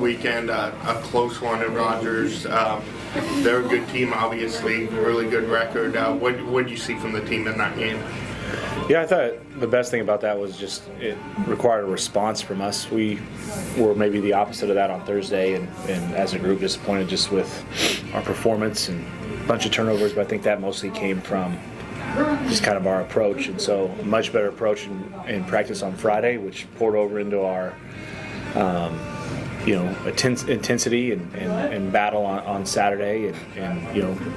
weekend, a close one at Rogers. They're a good team, obviously, really good record. What did you see from the team in that game? Yeah, I thought the best thing about that was just it required a response from us. We were maybe the opposite of that on Thursday, and as a group disappointed just with our performance and a bunch of turnovers, but I think that mostly came from just kind of our approach. And so a much better approach in practice on Friday, which poured over into our intensity and battle on Saturday, and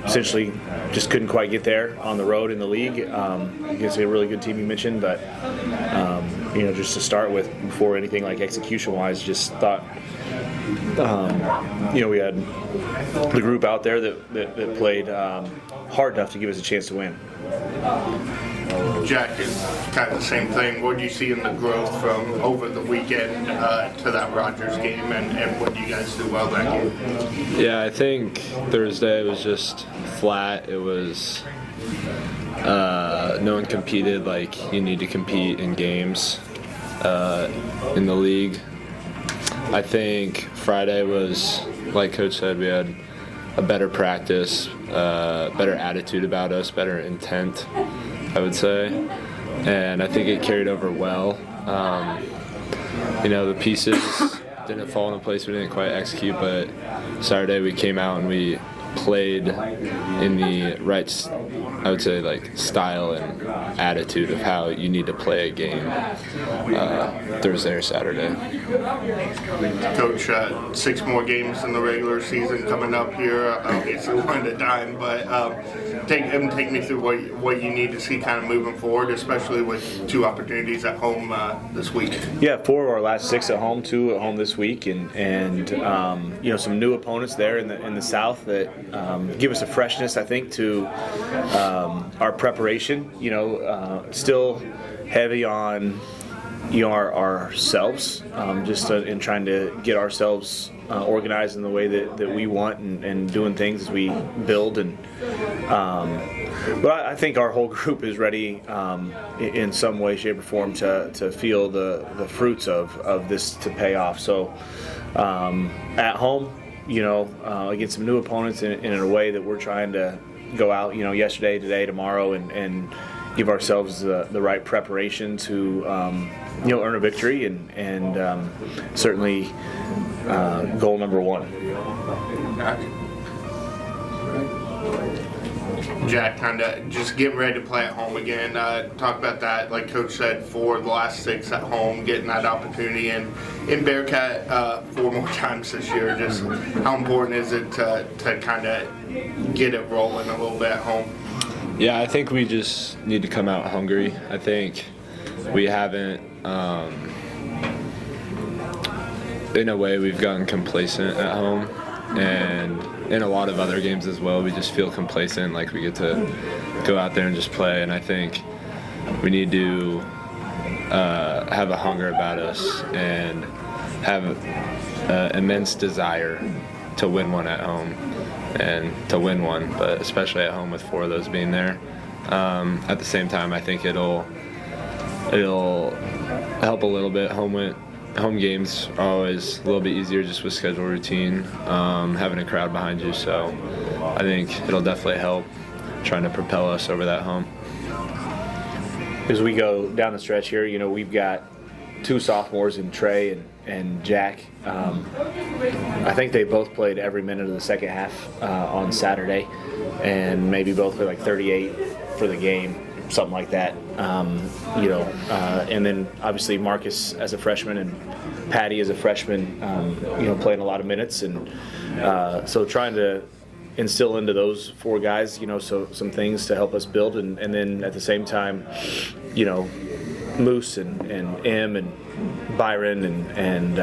essentially just couldn't quite get there on the road in the league against a really good team you mentioned, but just to start with, before anything like execution-wise, just thought we had the group out there that played hard enough to give us a chance to win. Jack, is kind of the same thing. What do you see in the growth from over the weekend to that Rogers game, and what do you guys do well that game? Yeah, I think Thursday was just flat. It was no one competed like you need to compete in games in the league. I think Friday was, like Coach said, we had a better practice, better attitude about us, better intent, I would say, and I think it carried over well. The pieces didn't fall into place, we didn't quite execute, but Saturday we came out and we played in the right, I would say, like style and attitude of how you need to play a game Thursday or Saturday. Coach, 6 more games in the regular season coming up here. Obviously one at a time, but take me through what you need to see kind of moving forward, especially with 2 opportunities at home this week. Yeah, 4 of our last 6 at home, 2 at home this week, and some new opponents there in the South that give us a freshness, I think, to our preparation. Still heavy on ourselves, just in trying to get ourselves organized in the way that we want, and doing things as we build. And but I think our whole group is ready in some way, shape, or form to feel the fruits of this to pay off. So at home, against some new opponents in a way that we're trying to go out, yesterday, today, tomorrow, and give ourselves the right preparation to, earn a victory, and certainly goal number 1. Jack, kind of just getting ready to play at home again. Talk about that, like Coach said, 4 of the last 6 at home, getting that opportunity in Bearcat 4 more times this year. Just how important is it to kind of get it rolling a little bit at home? Yeah, I think we just need to come out hungry. I think we haven't, in a way, we've gotten complacent at home, and in a lot of other games as well, we just feel complacent, like we get to go out there and just play. And I think we need to have a hunger about us and have an immense desire to win one at home and to win one, but especially at home with 4 of those being there. At the same time, I think it'll help a little bit. Home games are always a little bit easier just with schedule routine, having a crowd behind you. So I think it'll definitely help trying to propel us over that home. As we go down the stretch here, we've got 2 sophomores in Trey and Jack. I think they both played every minute of the second half on Saturday, and maybe both played like 38 for the game, something like that. And then obviously Marcus as a freshman and Patty as a freshman, playing a lot of minutes, and so trying to instill into those 4 guys, so some things to help us build, and then at the same time, Moose and M and Byron and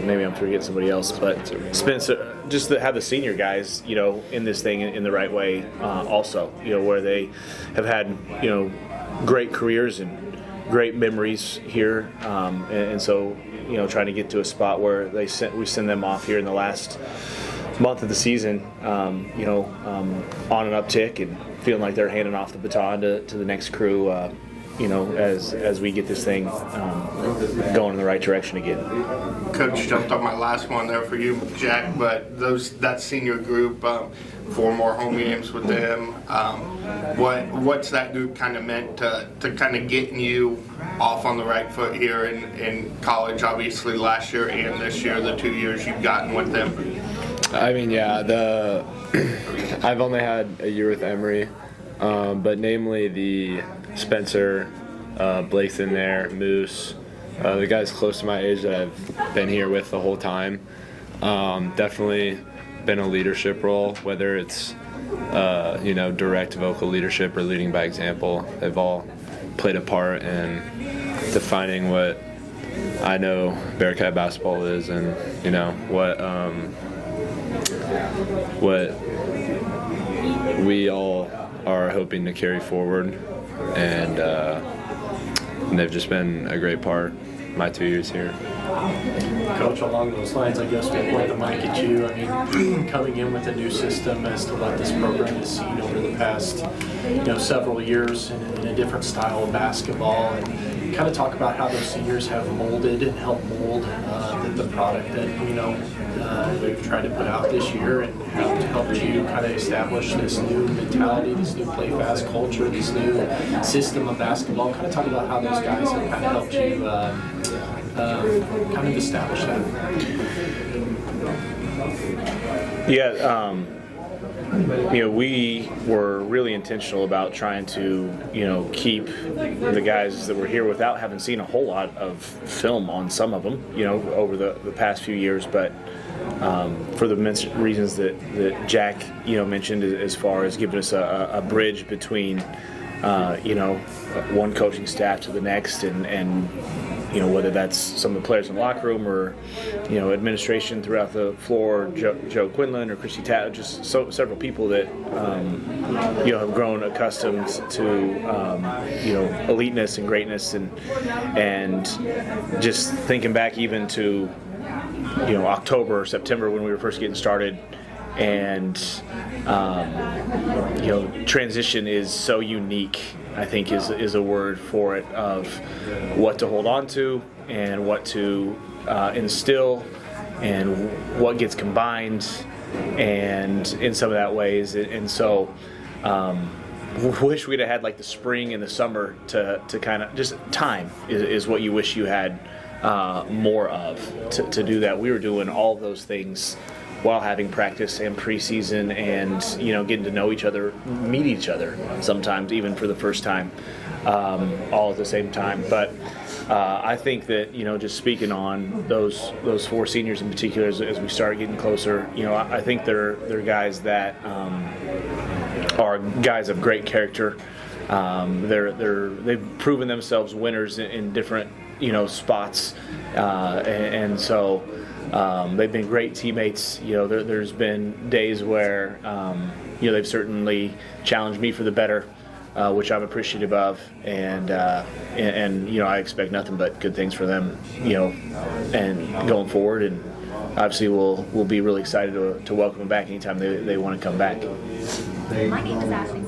maybe I'm forgetting somebody else, but Spencer, just to have the senior guys, in this thing in the right way, also, where they have had, great careers and great memories here, and so, trying to get to a spot where we send them off here in the last month of the season, on an uptick and feeling like they're handing off the baton to the next crew, as we get this thing going in the right direction again. Coach jumped on my last one there for you, Jack, but that senior group, 4 more home games with them. What's that group kind of meant to kind of getting you off on the right foot here in college? Obviously, last year and this year, the 2 years you've gotten with them. I mean, yeah, I've only had a year with Emory, but namely the Spencer, Blake's in there, Moose, the guys close to my age that I've been here with the whole time. Definitely been a leadership role, whether it's direct vocal leadership or leading by example. They've all played a part in defining what I know Bearcat basketball is, and what we all are hoping to carry forward, and they've just been a great part my 2 years here. Coach, along those lines, I guess we'll point the mic at you. I mean, coming in with a new system as to what this program has seen over the past, several years in a different style of basketball, and kind of talk about how those seniors have molded and helped mold the product that we've tried to put out this year, and helped you kind of establish this new mentality, this new play fast culture, this new system of basketball. Kind of talk about how those guys have kind of helped you kind of establish that. Yeah, we were really intentional about trying to, keep the guys that were here without having seen a whole lot of film on some of them, over the past few years. But for the reasons that Jack, mentioned, as far as giving us a bridge between, one coaching staff to the next, and whether that's some of the players in the locker room or, administration throughout the floor, Joe Quinlan or Christy Tatt, just several people that, have grown accustomed to, eliteness and greatness, and just thinking back even to, October or September when we were first getting started. And transition is so unique, I think is a word for it, of what to hold on to and what to instill and what gets combined, and in some of that ways. And so wish we'd have had like the spring and the summer to kind of just time is what you wish you had more of to do that. We were doing all of those things while having practice and preseason, and getting to know each other, meet each other sometimes even for the first time, all at the same time. But I think that just speaking on those 4 seniors in particular, as we start getting closer, I think they're guys that are guys of great character. They've proven themselves winners in different spots, and so. They've been great teammates. There's been days where they've certainly challenged me for the better, which I'm appreciative of, and I expect nothing but good things for them, and going forward. And obviously we'll be really excited to welcome them back anytime they want to come back. My name is Ashley